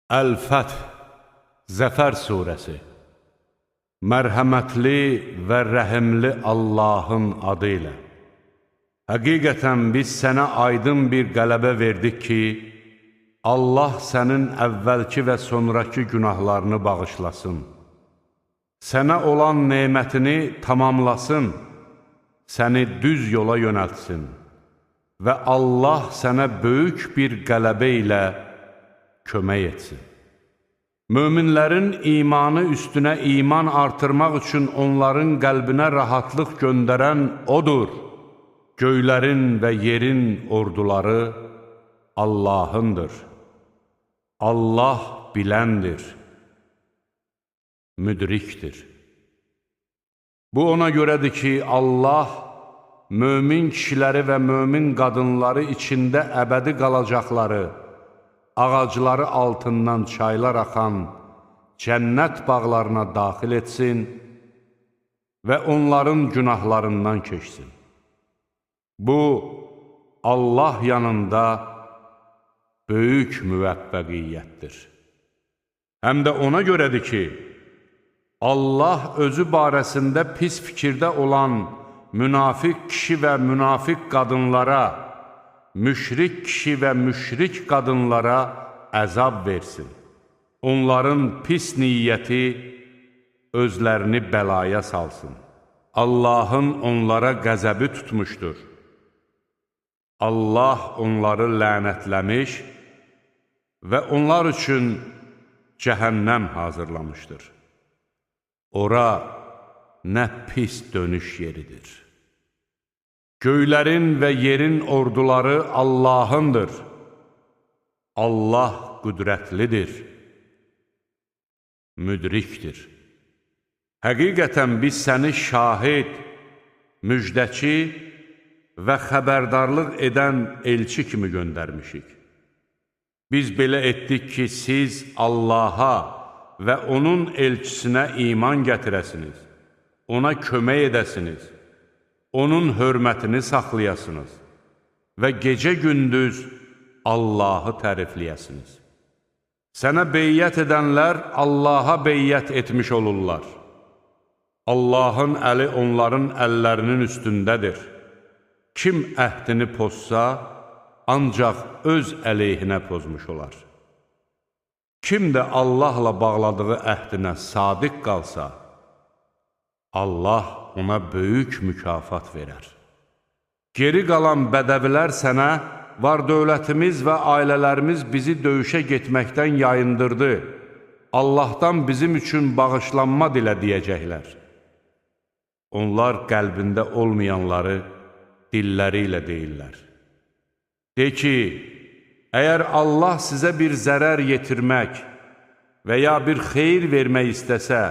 Əl-Fəth, Zəfər surəsi. Mərhəmətli və rəhimli Allahın adı ilə. Həqiqətən biz sənə aydın bir qələbə verdik ki, Allah sənin əvvəlki və sonraki günahlarını bağışlasın. Sənə olan nemətini tamamlasın, səni düz yola yönəltsin və Allah sənə böyük bir qələbə ilə kömək etsin. Möminlərin imanı üstünə iman artırmaq üçün onların qəlbinə rahatlıq göndərən odur. Göylərin və yerin orduları Allahındır. Allah biləndir, müdrikdir. Bu ona görədir ki, Allah mömin kişiləri və mömin qadınları içində əbədi qalacaqları, ağacları altından çaylar axan cənnət bağlarına daxil etsin və onların günahlarından keçsin. Bu, Allah yanında böyük müvəffəqiyyətdir. Həm də ona görədir ki, Allah özü barəsində pis fikirdə olan münafiq kişi və münafiq qadınlara, müşrik kişi və müşrik qadınlara əzab versin. Onların pis niyyəti özlərini bəlaya salsın. Allahın onlara qəzəbi tutmuşdur. Allah onları lənətləmiş və onlar üçün cəhənnəm hazırlamışdır. Ora nə pis dönüş yeridir. Göylərin və yerin orduları Allahındır. Allah qüdrətlidir, müdrikdir. Həqiqətən biz səni şahid, müjdəçi və xəbərdarlıq edən elçi kimi göndərmişik. Biz belə etdik ki, siz Allaha və onun elçisinə iman gətirəsiniz, ona kömək edəsiniz, onun hörmətini saxlayasınız və gecə-gündüz Allahı tərifləyəsiniz. Sənə beyyət edənlər Allaha beyyət etmiş olurlar. Allahın əli onların əllərinin üstündədir. Kim əhdini pozsa, ancaq öz əleyhinə pozmuş olar. Kim də Allahla bağladığı əhdinə sadiq qalsa, Allah ona böyük mükafat verər. Geri qalan bədəvilər sənə, var-dövlətimiz və ailələrimiz bizi döyüşə getməkdən yayındırdı. Allahdan bizim üçün bağışlanma dilə deyəcəklər. Onlar qəlbində olmayanları dilləri ilə deyirlər. De ki, əgər Allah sizə bir zərər yetirmək və ya bir xeyir vermək istəsə,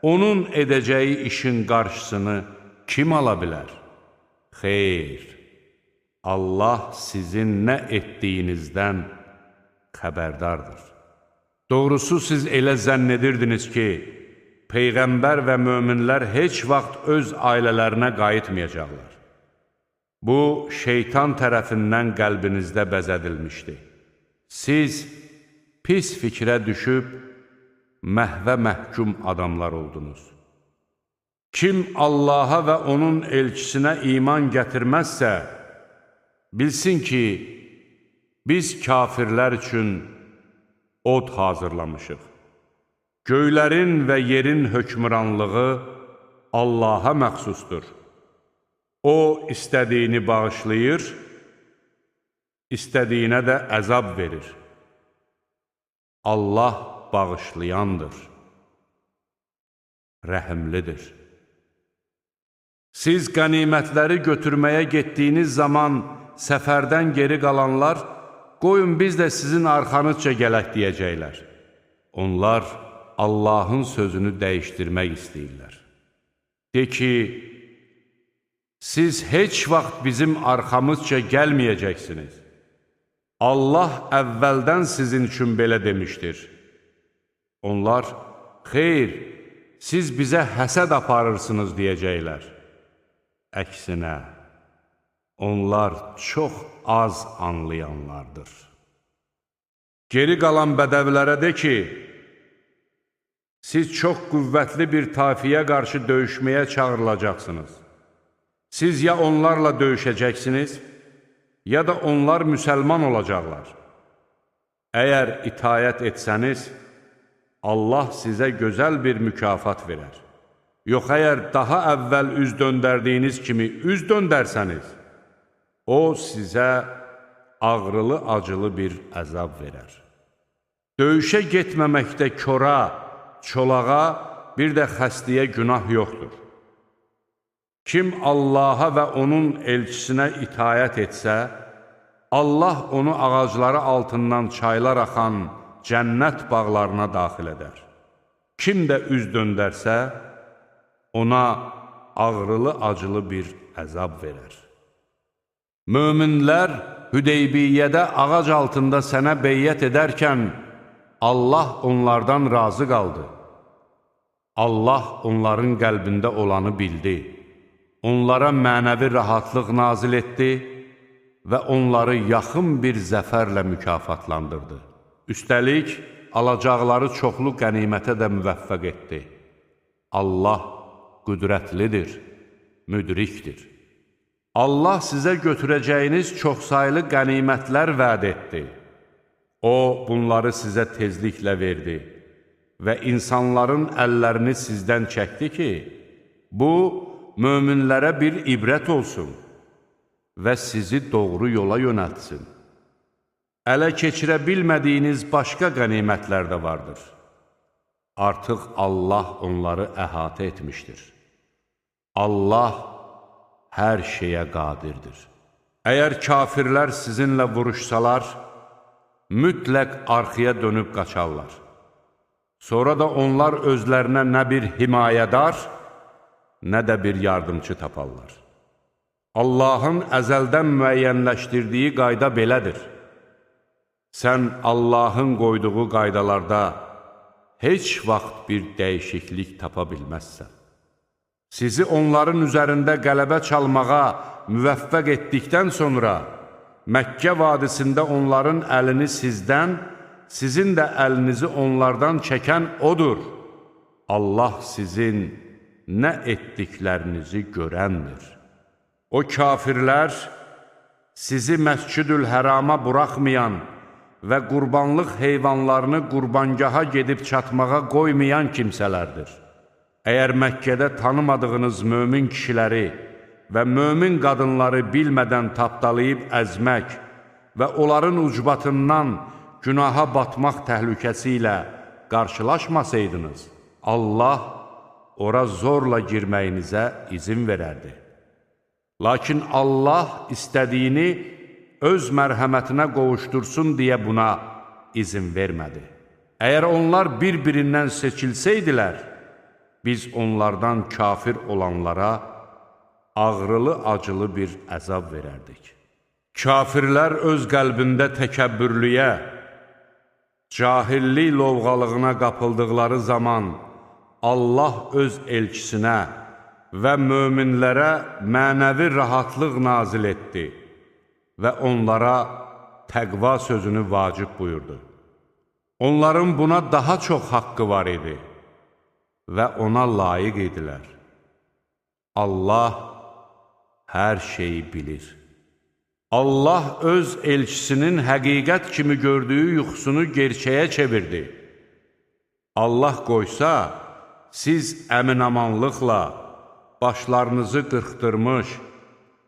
onun edəcəyi işin qarşısını kim ala bilər? Xeyr, Allah sizin nə etdiyinizdən xəbərdardır. Doğrusu siz elə zənn edirdiniz ki, Peyğəmbər və möminlər heç vaxt öz ailələrinə qayıtmayacaqlar. Bu, şeytan tərəfindən qəlbinizdə bəzədilmişdi. Siz pis fikrə düşüb, məhvə məhkum adamlar oldunuz. Kim Allaha və onun elçisinə iman gətirməzsə, bilsin ki, biz kafirlər üçün od hazırlamışıq. Göylərin və yerin hökmranlığı Allaha məxsusdur. O, istədiyini bağışlayır, istədiyinə də əzab verir. Allah bağışlayandır, rəhimlidir. Siz qənimətləri götürməyə getdiyiniz zaman səfərdən geri qalanlar, qoyun biz də sizin arxanızca gələk deyəcəklər. Onlar Allahın sözünü dəyişdirmək istəyirlər. De ki, siz heç vaxt bizim arxamızca gəlməyəcəksiniz. Allah əvvəldən sizin üçün belə demişdir. Onlar, xeyr, siz bizə həsəd aparırsınız deyəcəklər. Əksinə, onlar çox az anlayanlardır. Geri qalan bədəvilərə de ki, siz çox qüvvətli bir tafiyə qarşı döyüşməyə çağırılacaqsınız. Siz ya onlarla döyüşəcəksiniz, ya da onlar müsəlman olacaqlar. Əgər itayət etsəniz, Allah sizə gözəl bir mükafat verər. Yox, əgər daha əvvəl üz döndərdiyiniz kimi üz döndərsəniz, o sizə ağrılı-acılı bir əzab verər. Döyüşə getməməkdə kora, çolağa, bir də xəstəyə günah yoxdur. Kim Allaha və onun elçisinə itayət etsə, Allah onu ağacları altından çaylar axan cənnət bağlarına daxil edər. Kim də üz döndərsə, ona ağrılı-acılı bir əzab verər. Möminlər Hüdeybiyyədə ağac altında sənə beyyət edərkən, Allah onlardan razı qaldı. Allah onların qəlbində olanı bildi. Onlara mənəvi rahatlıq nazil etdi və onları yaxın bir zəfərlə mükafatlandırdı. Üstəlik, alacaqları çoxlu qənimətə də müvəffəq etdi. Allah qüdrətlidir, müdrikdir. Allah sizə götürəcəyiniz çoxsaylı qənimətlər vəd etdi. O, bunları sizə tezliklə verdi və insanların əllərini sizdən çəkdi ki, bu, möminlərə bir ibrət olsun və sizi doğru yola yönəltsin. Ələ keçirə bilmədiyiniz başqa qənimətlər də vardır. Artıq Allah onları əhatə etmişdir. Allah hər şeyə qadirdir. Əgər kafirlər sizinlə vuruşsalar, mütləq arxaya dönüb qaçarlar. Sonra da onlar özlərinə nə bir himayədar, nə də bir yardımcı taparlar. Allahın əzəldən müəyyənləşdirdiyi qayda belədir. Sən Allahın qoyduğu qaydalarda heç vaxt bir dəyişiklik tapa bilməzsən. Sizi onların üzərində qələbə çalmağa müvəffəq etdikdən sonra, Məkkə vadisində onların əlini sizdən, sizin də əlinizi onlardan çəkən odur. Allah sizin nə etdiklərinizi görəndir. O kafirlər sizi Məscid-ül-Hərama buraxmayan və qurbanlıq heyvanlarını qurbangaha gedib çatmağa qoymayan kimsələrdir. Əgər Məkkədə tanımadığınız mömin kişiləri və mömin qadınları bilmədən tapdalayıb əzmək və onların ucbatından günaha batmaq təhlükəsi ilə qarşılaşmasaydınız, Allah ora zorla girməyinizə izin verərdi. Lakin Allah istədiyini öz mərhəmətinə qovuşdursun deyə buna izin vermədi. Əgər onlar bir-birindən seçilsəydilər, biz onlardan kafir olanlara ağrılı-acılı bir əzab verərdik. Kafirlər öz qəlbində təkəbbürlüyə, cahillik lovğalığına qapıldıqları zaman Allah öz elçisinə və möminlərə mənəvi rahatlıq nazil etdi və onlara təqva sözünü vacib buyurdu. Onların buna daha çox haqqı var idi və ona layiq idilər. Allah hər şeyi bilir. Allah öz elçisinin həqiqət kimi gördüyü yuxusunu gerçəyə çevirdi. Allah qoysa, siz əmin-amanlıqla başlarınızı qırxdırmış,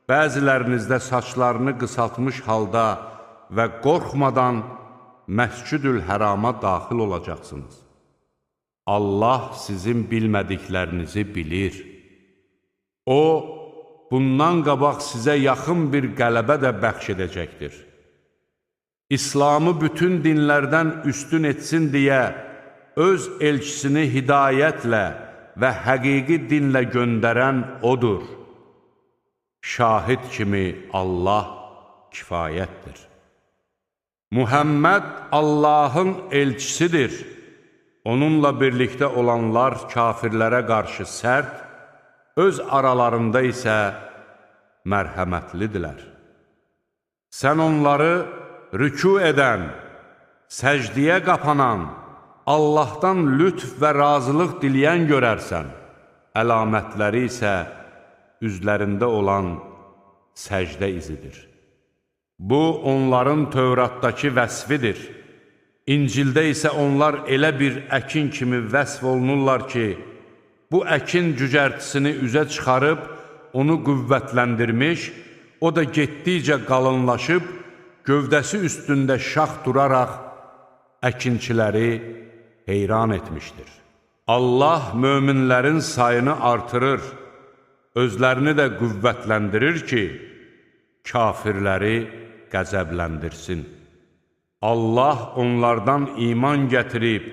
bəzilərinizdə saçlarını qısaltmış halda və qorxmadan Məscid-ül-Hərama daxil olacaqsınız. Allah sizin bilmədiklərinizi bilir. O, bundan qabaq sizə yaxın bir qələbə də bəxş edəcəkdir. İslamı bütün dinlərdən üstün etsin deyə öz elçisini hidayətlə və həqiqi dinlə göndərən odur. Şahid kimi Allah kifayətdir. Muhammed Allahın elçisidir. Onunla birlikdə olanlar kafirlərə qarşı sərt, öz aralarında isə mərhəmətlidirlər. Sən onları rükû edən, Səcdiyə qapanan, Allahdan lütf və razılıq diləyən görərsən. Əlamətləri isə üzlərində olan səcdə izidir. Bu, onların Tövratdakı vəsfidir. İncildə isə onlar elə bir əkin kimi vəsf olunurlar ki, bu əkin cücərtisini üzə çıxarıb, onu qüvvətləndirmiş, o da getdikcə qalınlaşıb, gövdəsi üstündə şax duraraq, əkinçiləri heyran etmişdir. Allah möminlərin sayını artırır, özlərini də qüvvətləndirir ki, kafirləri qəzəbləndirsin. Allah onlardan iman gətirib,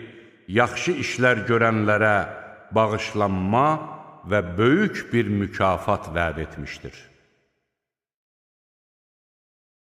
yaxşı işlər görənlərə bağışlanma və böyük bir mükafat vəd etmişdir.